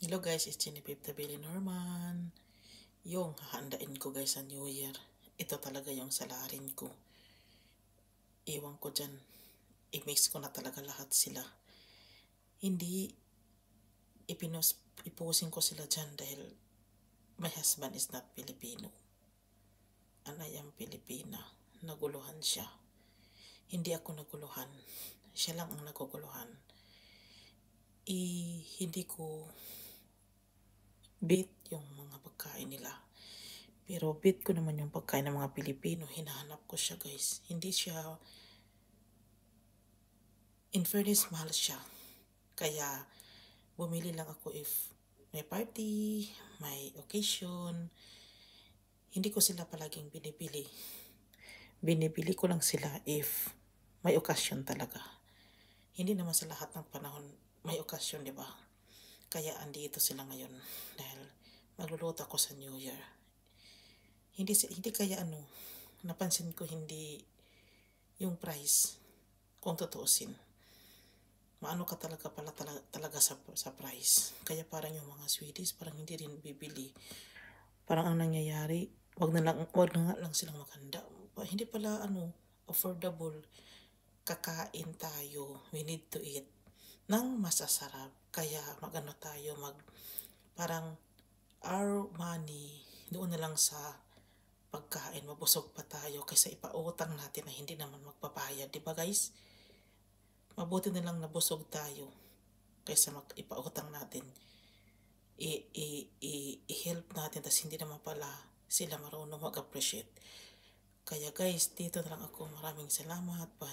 Hello guys, it's Genevieve Tabili Norman. Yung hahandain ko guys sa New Year. Ito talaga yung salarin ko. Iwan ko dyan. I-mix ko na talaga lahat sila. Hindi ipusin ko sila dyan dahil my husband is not Filipino. Anay ang Pilipina. Naguluhan siya. Hindi ako naguluhan. Siya lang ang naguguluhan. Hindi ko beat yung mga pagkain nila. Pero beat ko naman yung pagkain ng mga Pilipino. Hinahanap ko siya guys. Hindi siya, in fairness, mahal siya. Kaya bumili lang ako if may party, may occasion. Hindi ko sila palaging binibili. Binibili ko lang sila if may occasion talaga. Hindi naman sa lahat ng panahon may occasion, di ba? Kaya andito sila ngayon dahil magluluto ako sa New Year. Hindi kaya napansin ko hindi yung price kung tutuusin. Maano ka talaga sa price. Kaya parang yung mga Swedish parang hindi rin bibili. Parang ang nangyayari, wag na nga lang silang maganda. Hindi pala affordable. Kakain tayo, we need to eat ng masasarap. Kaya parang our money doon na lang sa pagkain, mabusog pa tayo kaysa ipautang natin na hindi naman magpapayad, di ba guys? Mabuti na lang nabusog tayo kaysa ipautang natin. I-help natin tas hindi naman pala sila marunong mag-appreciate. Kaya guys, dito na lang ako. Maraming salamat. Bye.